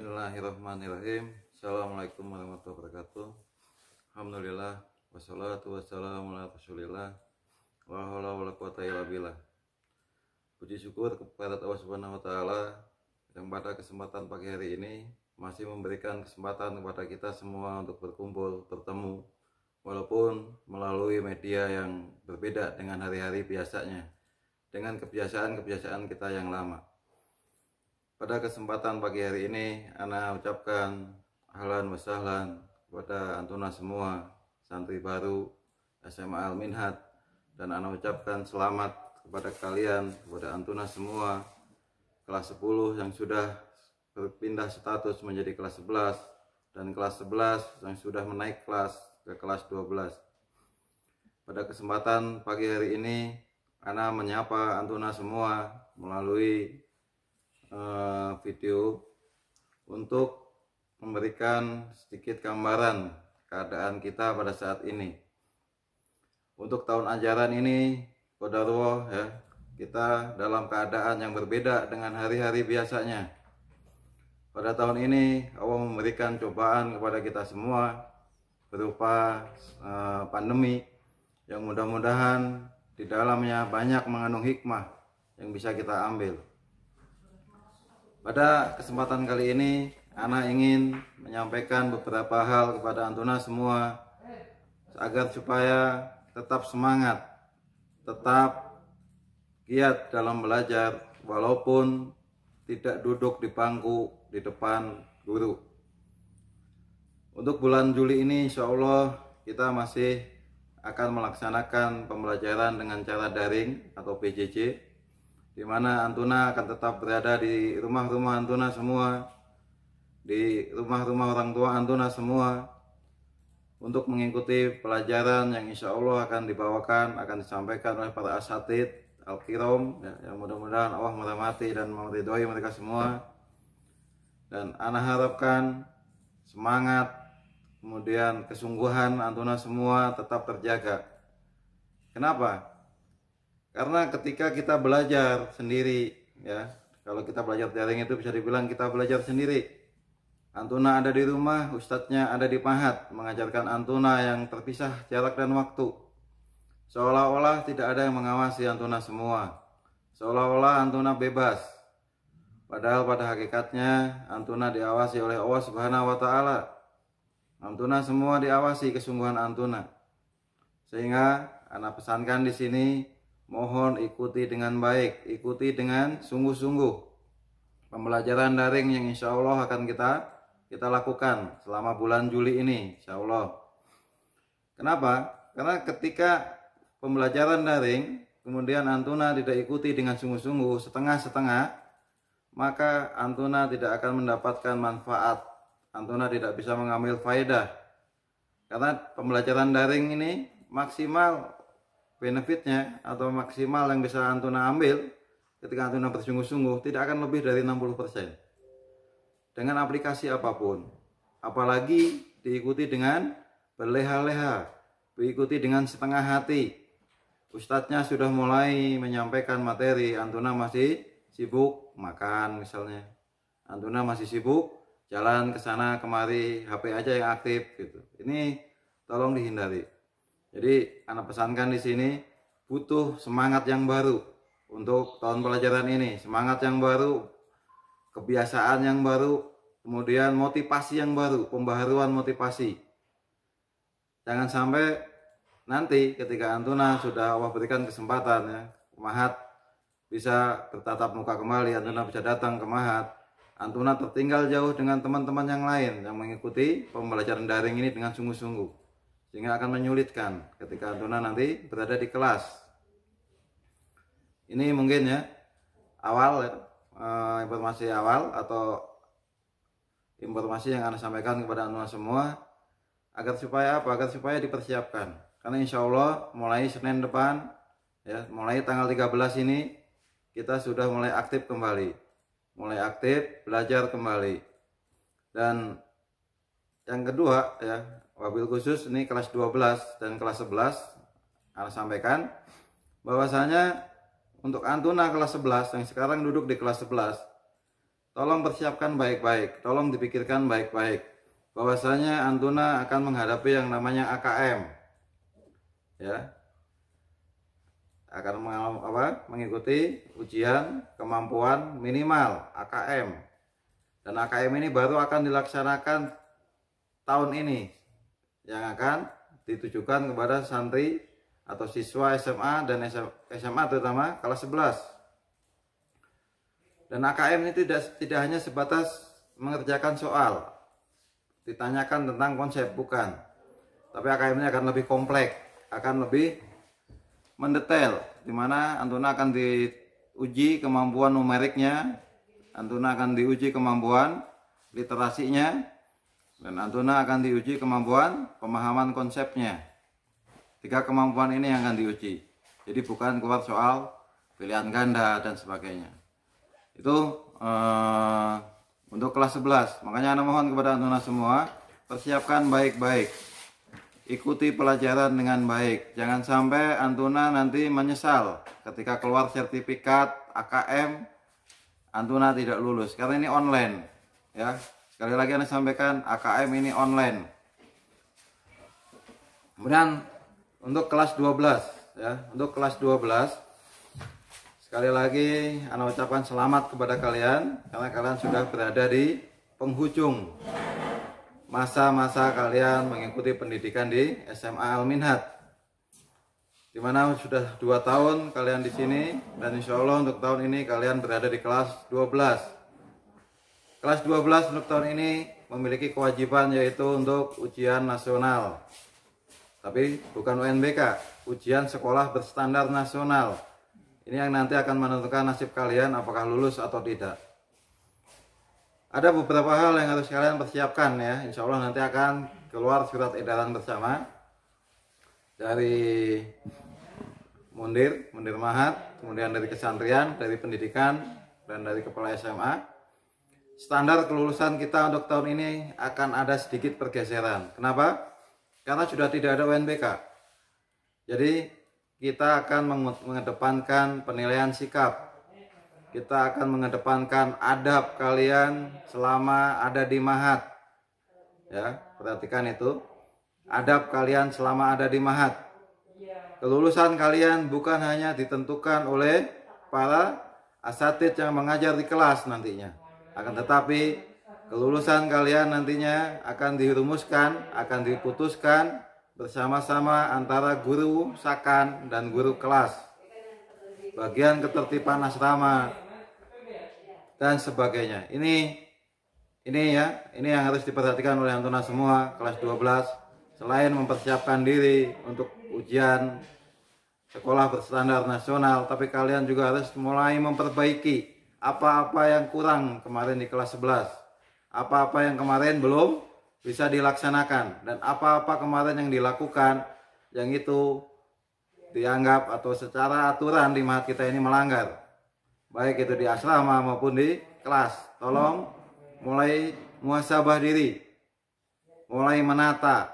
Bismillahirrahmanirrahim. Assalamualaikum warahmatullahi wabarakatuh. Alhamdulillah wassalatu wassalamu ala rasulillah wa haula wala quwata illa billah. Puji syukur kepada Allah Subhanahu wa taala yang pada kesempatan pagi hari ini masih memberikan kesempatan kepada kita semua untuk berkumpul, bertemu walaupun melalui media yang berbeda dengan hari-hari biasanya, dengan kebiasaan-kebiasaan kita yang lama. Pada kesempatan pagi hari ini, ana ucapkan ahlan wa sahlan kepada antuna semua santri baru SMA Al Minhad, dan ana ucapkan selamat kepada kalian, kepada antuna semua kelas 10 yang sudah berpindah status menjadi kelas 11 dan kelas 11 yang sudah menaik kelas ke kelas 12. Pada kesempatan pagi hari ini, ana menyapa antuna semua melalui video untuk memberikan sedikit gambaran keadaan kita pada saat ini. Untuk tahun ajaran ini, qadarullah ya, kita dalam keadaan yang berbeda dengan hari-hari biasanya. Pada tahun ini Allah memberikan cobaan kepada kita semua berupa pandemi yang mudah-mudahan di dalamnya banyak mengandung hikmah yang bisa kita ambil. Pada kesempatan kali ini, ana ingin menyampaikan beberapa hal kepada antuna semua agar supaya tetap semangat, tetap giat dalam belajar walaupun tidak duduk di bangku di depan guru. Untuk bulan Juli ini insya Allah kita masih akan melaksanakan pembelajaran dengan cara daring atau PJJ, di mana antuna akan tetap berada di rumah-rumah antuna semua, di rumah-rumah orang tua antuna semua, untuk mengikuti pelajaran yang insya Allah akan dibawakan, akan disampaikan oleh para asatid al-kiram ya, yang mudah-mudahan Allah merahmati dan meridhoi mereka semua. Dan ana harapkan semangat kemudian kesungguhan antuna semua tetap terjaga. Kenapa? Karena ketika kita belajar sendiri ya, kalau kita belajar daring itu bisa dibilang kita belajar sendiri. Antuna ada di rumah, ustadznya ada di pahat mengajarkan antuna yang terpisah jarak dan waktu. Seolah-olah tidak ada yang mengawasi antuna semua. Seolah-olah antuna bebas. Padahal pada hakikatnya antuna diawasi oleh Allah Subhanahu wa taala. Antuna semua diawasi kesungguhan antuna. Sehingga anak pesankan di sini, mohon ikuti dengan baik, ikuti dengan sungguh-sungguh pembelajaran daring yang insya Allah akan kita lakukan selama bulan Juli ini, insya Allah. Kenapa? Karena ketika pembelajaran daring kemudian antuna tidak ikuti dengan sungguh-sungguh, setengah-setengah, maka antuna tidak akan mendapatkan manfaat, antuna tidak bisa mengambil faedah. Karena pembelajaran daring ini maksimal benefitnya atau maksimal yang bisa antuna ambil ketika antuna bersungguh-sungguh tidak akan lebih dari 60% dengan aplikasi apapun, apalagi diikuti dengan berleha-leha, diikuti dengan setengah hati. Ustadznya sudah mulai menyampaikan materi, antuna masih sibuk makan misalnya, antuna masih sibuk jalan ke sana kemari, HP aja yang aktif gitu. Ini tolong dihindari. Jadi anak pesankan di sini butuh semangat yang baru untuk tahun pelajaran ini, semangat yang baru, kebiasaan yang baru, kemudian motivasi yang baru, pembaharuan motivasi. Jangan sampai nanti ketika antuna sudah Allah berikan kesempatan ya, mahat bisa bertatap muka kembali, antuna bisa datang ke mahat, antuna tertinggal jauh dengan teman-teman yang lain yang mengikuti pembelajaran daring ini dengan sungguh-sungguh, sehingga akan menyulitkan ketika antuna nanti berada di kelas. Ini mungkin ya awal informasi awal atau informasi yang Anda sampaikan kepada antuna semua agar supaya apa? Agar supaya dipersiapkan. Karena insya Allah mulai Senin depan ya, mulai tanggal 13 ini kita sudah mulai aktif kembali, mulai aktif belajar kembali. Dan yang kedua ya, wabil khusus ini kelas 12 dan kelas 11 Anda sampaikan bahwasanya untuk antuna kelas 11 yang sekarang duduk di kelas 11 tolong persiapkan baik-baik, tolong dipikirkan baik-baik bahwasanya Antuna akan menghadapi yang namanya AKM, ya, akan mengikuti ujian kemampuan minimal AKM, dan AKM ini baru akan dilaksanakan tahun ini, yang akan ditujukan kepada santri atau siswa SMA dan SMA terutama kelas 11. Dan AKM ini tidak hanya sebatas mengerjakan soal, ditanyakan tentang konsep, bukan. Tapi AKM ini akan lebih kompleks, akan lebih mendetail, di mana Antuna akan diuji kemampuan numeriknya, Antuna akan diuji kemampuan literasinya, dan Antuna akan diuji kemampuan pemahaman konsepnya. 3 kemampuan ini yang akan diuji. Jadi bukan keluar soal pilihan ganda dan sebagainya. Itu untuk kelas 11. Makanya Ana mohon kepada Antuna semua, persiapkan baik-baik. Ikuti pelajaran dengan baik. Jangan sampai Antuna nanti menyesal ketika keluar sertifikat AKM Antuna tidak lulus, karena ini online, ya. Sekali lagi Ana sampaikan, AKM ini online. Kemudian untuk kelas 12, ya, untuk kelas 12 sekali lagi Ana ucapkan selamat kepada kalian, karena kalian sudah berada di penghujung masa-masa kalian mengikuti pendidikan di SMA Al-Minhaj, dimana sudah 2 tahun kalian di sini, dan insya Allah untuk tahun ini kalian berada di kelas 12. Kelas 12 untuk tahun ini memiliki kewajiban, yaitu untuk ujian nasional. Tapi bukan UNBK, ujian sekolah berstandar nasional. Ini yang nanti akan menentukan nasib kalian apakah lulus atau tidak. Ada beberapa hal yang harus kalian persiapkan, ya. Insya Allah nanti akan keluar surat edaran bersama dari Mundir Mahat, kemudian dari kesantrian, dari pendidikan, dan dari kepala SMA. Standar kelulusan kita untuk tahun ini akan ada sedikit pergeseran. Kenapa? Karena sudah tidak ada UNBK. Jadi kita akan mengedepankan penilaian sikap. Kita akan mengedepankan adab kalian selama ada di Mahat. Ya, perhatikan itu. Adab kalian selama ada di Mahat. Kelulusan kalian bukan hanya ditentukan oleh para asatidz yang mengajar di kelas nantinya. Akan tetapi kelulusan kalian nantinya akan dirumuskan, akan diputuskan bersama-sama antara guru sakan dan guru kelas, bagian ketertiban asrama, dan sebagainya. Ini yang harus diperhatikan oleh Antuna semua kelas 12. Selain mempersiapkan diri untuk ujian sekolah berstandar nasional, tapi kalian juga harus mulai memperbaiki apa-apa yang kurang kemarin di kelas 11. Apa-apa yang kemarin belum bisa dilaksanakan, dan apa-apa kemarin yang dilakukan yang itu dianggap atau secara aturan di Mahat kita ini melanggar, baik itu di asrama maupun di kelas. Tolong mulai muhasabah diri, mulai menata,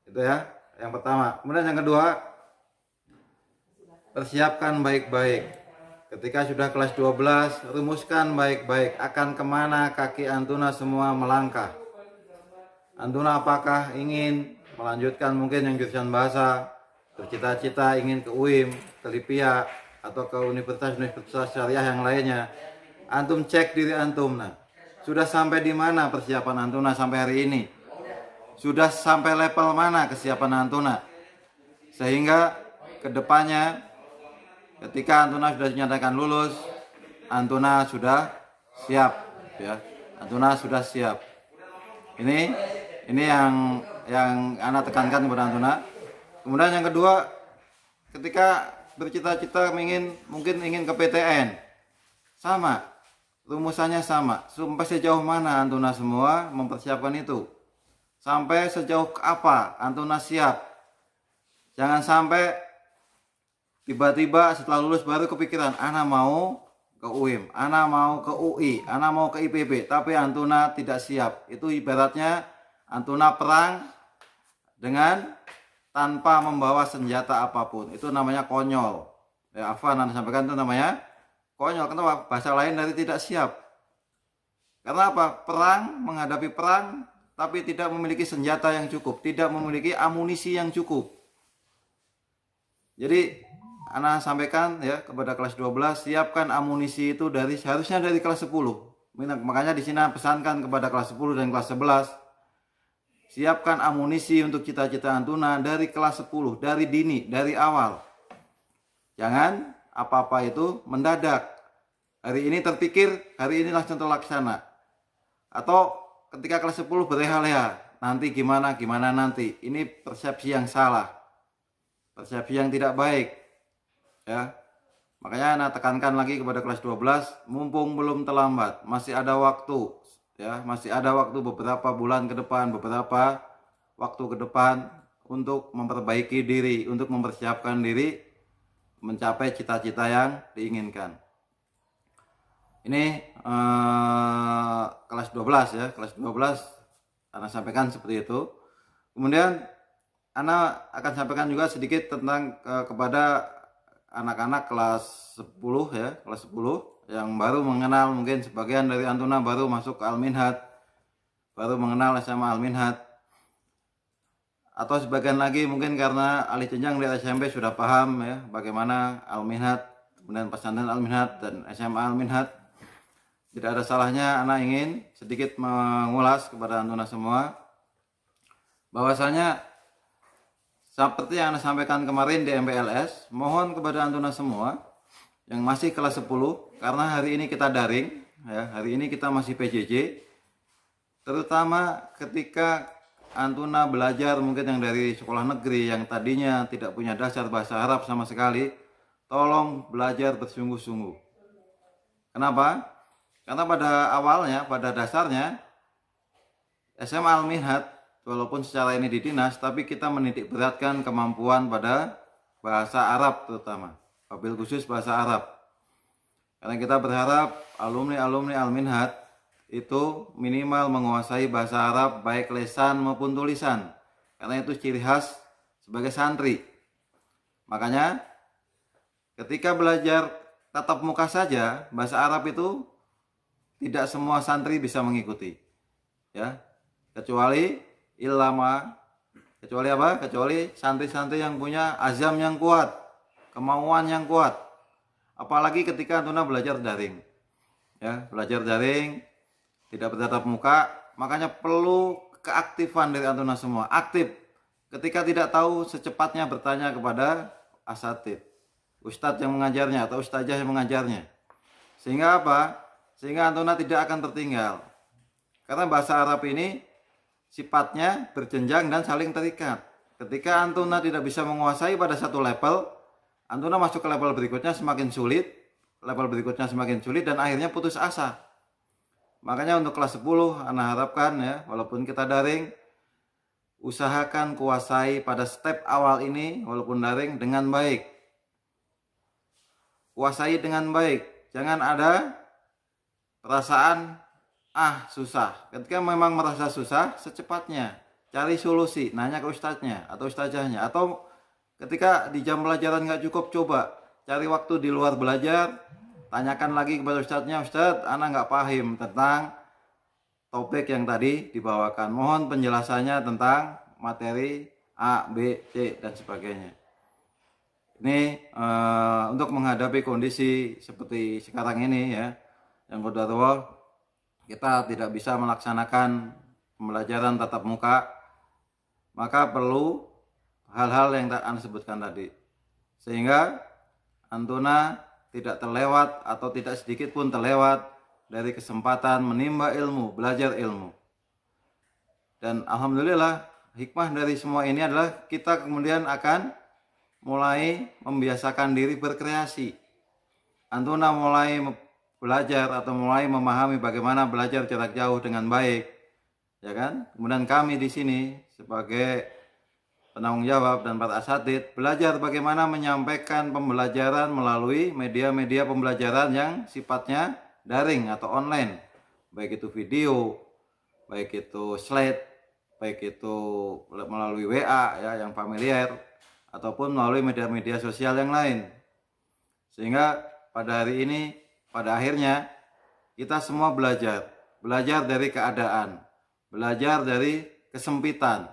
itu ya, yang pertama. Kemudian yang kedua, persiapkan baik-baik. Ketika sudah kelas 12, rumuskan baik-baik akan kemana kaki Antuna semua melangkah. Antuna apakah ingin melanjutkan mungkin yang jurusan bahasa, bercita-cita ingin ke UIM, ke LIPIA, atau ke universitas-universitas syariah yang lainnya. Antum cek diri antum. Nah, sudah sampai di mana persiapan Antuna sampai hari ini? Sudah sampai level mana kesiapan Antuna? Sehingga kedepannya ketika Antuna sudah dinyatakan lulus, Antuna sudah siap, ya. Antuna sudah siap. Ini yang Ana tekankan kepada Antuna. Kemudian yang kedua, ketika bercita-cita mungkin ingin ke PTN, sama, rumusannya sama. Sampai sejauh mana Antuna semua mempersiapkan itu? Sampai sejauh apa Antuna siap? Jangan sampai tiba-tiba setelah lulus baru kepikiran, Ana mau ke UIM, Ana mau ke UI, Ana mau ke IPB, tapi Antuna tidak siap. Itu ibaratnya Antuna perang dengan tanpa membawa senjata apapun. Itu namanya konyol. Ya, Afwan Ana sampaikan, itu namanya konyol. Kenapa? Bahasa lain dari tidak siap. Karena apa? Perang, menghadapi perang, tapi tidak memiliki senjata yang cukup, tidak memiliki amunisi yang cukup. Jadi Ana sampaikan ya kepada kelas 12, siapkan amunisi itu harusnya dari kelas 10. Makanya di sini pesankan kepada kelas 10 dan kelas 11, siapkan amunisi untuk cita-cita Antuna dari kelas 10, dari dini, dari awal. Jangan apa-apa itu mendadak. Hari ini terpikir, hari ini langsung terlaksana. Atau ketika kelas 10 berleha-leha, nanti gimana nanti. Ini persepsi yang salah. Persepsi yang tidak baik. Ya. Makanya Ana tekankan lagi kepada kelas 12, mumpung belum terlambat, masih ada waktu, ya, masih ada waktu beberapa bulan ke depan, beberapa waktu ke depan untuk memperbaiki diri, untuk mempersiapkan diri mencapai cita-cita yang diinginkan. Ini kelas 12 ya, kelas 12 Ana sampaikan seperti itu. Kemudian Ana akan sampaikan juga sedikit tentang kepada anak-anak kelas 10 ya, kelas 10 yang baru mengenal, mungkin sebagian dari Antuna baru masuk ke Al-Minhad, baru mengenal SMA Al-Minhad, atau sebagian lagi mungkin karena alih jenjang di SMP sudah paham ya bagaimana Al-Minhad, kemudian pesantren Al-Minhad dan SMA Al-Minhad. Tidak ada salahnya Ana ingin sedikit mengulas kepada Antuna semua bahwasanya seperti yang Anda sampaikan kemarin di MPLS, mohon kepada Antuna semua yang masih kelas 10, karena hari ini kita daring, ya, hari ini kita masih PJJ, terutama ketika Antuna belajar mungkin yang dari sekolah negeri yang tadinya tidak punya dasar bahasa Arab sama sekali, tolong belajar bersungguh-sungguh. Kenapa? Karena pada awalnya, pada dasarnya, SMA Al-Minhad walaupun secara ini di dinas, tapi kita menitik beratkan kemampuan pada bahasa Arab terutama, wabil khusus bahasa Arab. Karena kita berharap alumni-alumni Al-Minhad itu minimal menguasai bahasa Arab baik lisan maupun tulisan. Karena itu ciri khas sebagai santri. Makanya ketika belajar tatap muka saja, bahasa Arab itu tidak semua santri bisa mengikuti. Ya, kecuali apa? Kecuali santri-santri yang punya azam yang kuat, kemauan yang kuat. Apalagi ketika Antuna belajar daring. Ya, belajar daring, tidak bertatap muka, makanya perlu keaktifan dari Antuna semua. Aktif. Ketika tidak tahu, secepatnya bertanya kepada asatid, ustadz yang mengajarnya atau ustazah yang mengajarnya. Sehingga apa? Sehingga Antuna tidak akan tertinggal. Karena bahasa Arab ini sifatnya berjenjang dan saling terikat. Ketika Antuna tidak bisa menguasai pada satu level, Antuna masuk ke level berikutnya semakin sulit, dan akhirnya putus asa. Makanya untuk kelas 10 Ana harapkan ya, walaupun kita daring, usahakan kuasai pada step awal ini walaupun daring dengan baik. Kuasai dengan baik. Jangan ada perasaan susah. Ketika memang merasa susah, secepatnya cari solusi, nanya ke ustadznya atau ustazahnya. Atau ketika di jam pelajaran nggak cukup, coba cari waktu di luar belajar, tanyakan lagi kepada ustadznya, Ustadz, Ana nggak paham tentang topik yang tadi dibawakan. Mohon penjelasannya tentang materi A, B, C dan sebagainya. Ini untuk menghadapi kondisi seperti sekarang ini ya, yang qadarullah kita tidak bisa melaksanakan pembelajaran tatap muka, maka perlu hal-hal yang Anda sebutkan tadi. Sehingga Antuna tidak terlewat atau tidak sedikit pun terlewat dari kesempatan menimba ilmu, belajar ilmu. Dan alhamdulillah hikmah dari semua ini adalah kita kemudian akan mulai membiasakan diri berkreasi. Antuna mulai belajar atau mulai memahami bagaimana belajar jarak jauh dengan baik, ya kan? Kemudian kami di sini sebagai penanggung jawab dan para asatid belajar bagaimana menyampaikan pembelajaran melalui media-media pembelajaran yang sifatnya daring atau online, baik itu video, baik itu slide, baik itu melalui WA ya yang familiar, ataupun melalui media-media sosial yang lain. Sehingga pada hari ini, pada akhirnya kita semua belajar. belajar dari keadaan, belajar dari kesempitan.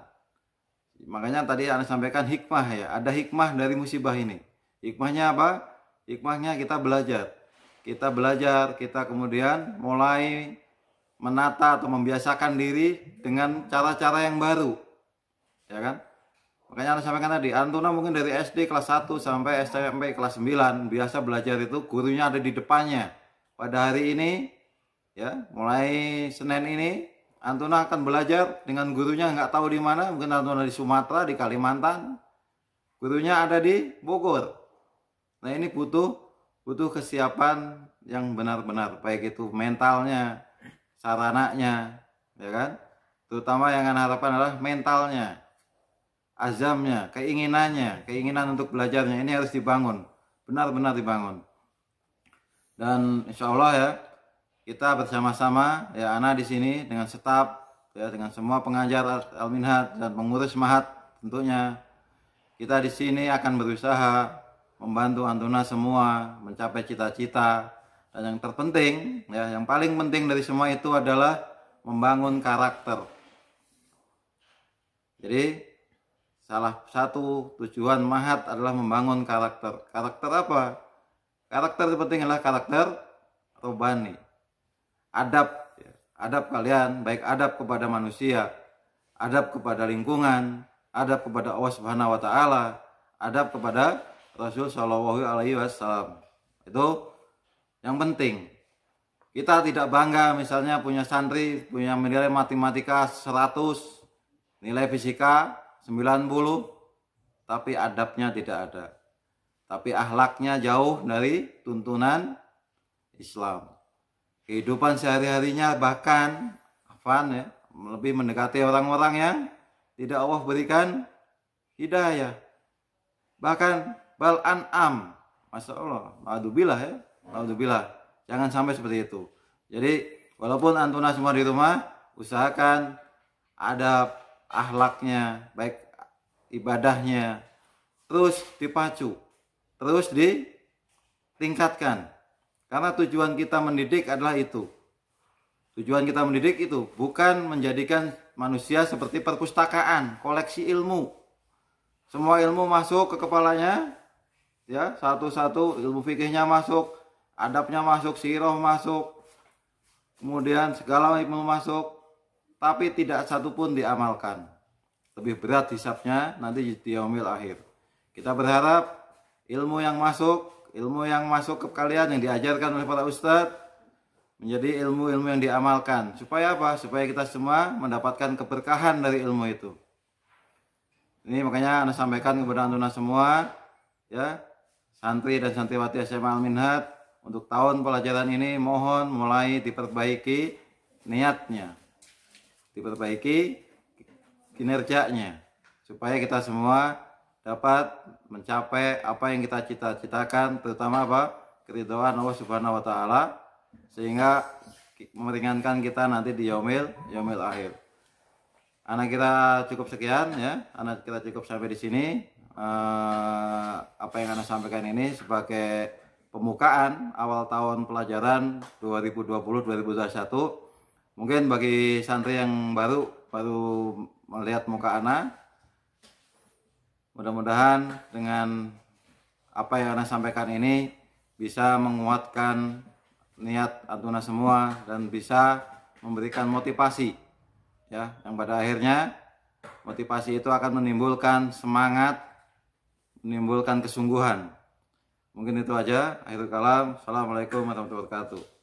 Makanya tadi Anda sampaikan hikmah ya, ada hikmah dari musibah ini. Hikmahnya apa? Hikmahnya kita belajar. Kita belajar, kita kemudian mulai menata atau membiasakan diri dengan cara-cara yang baru. Ya kan? Makanya Anda sampaikan tadi, Antuna mungkin dari SD kelas 1 sampai SMP kelas 9 biasa belajar itu gurunya ada di depannya. Pada hari ini ya, mulai Senin ini Antuna akan belajar dengan gurunya nggak tahu di mana, mungkin Antuna di Sumatera, di Kalimantan. Gurunya ada di Bogor. Nah, ini butuh kesiapan yang benar-benar, baik itu mentalnya, sarananya, ya kan? Terutama yang Anda harapkan adalah mentalnya, azamnya, keinginan untuk belajarnya ini harus dibangun, benar-benar dibangun. Dan insya Allah ya, kita bersama-sama ya, Ana di sini dengan staf ya, dengan semua pengajar Al-Minhaj dan pengurus Mahat tentunya, kita di sini akan berusaha membantu Antuna semua mencapai cita-cita. Dan yang terpenting ya, yang paling penting dari semua itu adalah membangun karakter. Jadi salah satu tujuan Mahat adalah membangun karakter. Karakter apa? Karakter terpenting adalah karakter robani. Adab kalian, baik adab kepada manusia, adab kepada lingkungan, adab kepada Allah Subhanahu wa taala, adab kepada Rasul Shallallahu alaihi wasallam. Itu yang penting. Kita tidak bangga misalnya punya santri punya nilai matematika 100, nilai fisika 90, tapi adabnya tidak ada. Tapi akhlaknya jauh dari tuntunan Islam. Kehidupan sehari-harinya bahkan ya, lebih mendekati orang-orang yang tidak Allah berikan hidayah. Bahkan bal an'am. Masya Allah, naudzubillah ya, naudzubillah. Jangan sampai seperti itu. Jadi walaupun Antuna semua di rumah, usahakan adab, akhlaknya, baik ibadahnya terus dipacu, terus ditingkatkan. Karena tujuan kita mendidik adalah itu. Tujuan kita mendidik itu bukan menjadikan manusia seperti perpustakaan, koleksi ilmu. Semua ilmu masuk ke kepalanya, ya, satu-satu, ilmu fikihnya masuk, adabnya masuk, sirah masuk, kemudian segala ilmu masuk, tapi tidak satu pun diamalkan. Lebih berat hisabnya nanti di yaumil akhir. Kita berharap ilmu yang masuk ke kalian yang diajarkan oleh para ustadz menjadi ilmu-ilmu yang diamalkan. Supaya apa? Supaya kita semua mendapatkan keberkahan dari ilmu itu. Ini makanya Anda sampaikan kepada Antuna semua ya, santri dan santriwati SMA Al-Minhaj, untuk tahun pelajaran ini mohon mulai diperbaiki niatnya, diperbaiki kinerjanya, supaya kita semua dapat mencapai apa yang kita cita-citakan, terutama apa? Keridhaan Allah Subhanahu wa taala, sehingga meringankan kita nanti di yaumil akhir. Anak kita cukup sekian ya, anak kita cukup sampai di sini. Apa yang Anda sampaikan ini sebagai pembukaan awal tahun pelajaran 2020-2021. Mungkin bagi santri yang baru melihat muka Ana, mudah-mudahan dengan apa yang Anda sampaikan ini bisa menguatkan niat Antuna semua dan bisa memberikan motivasi ya, yang pada akhirnya motivasi itu akan menimbulkan semangat, menimbulkan kesungguhan. Mungkin itu aja. Akhirul kalam. Assalamualaikum warahmatullahi wabarakatuh.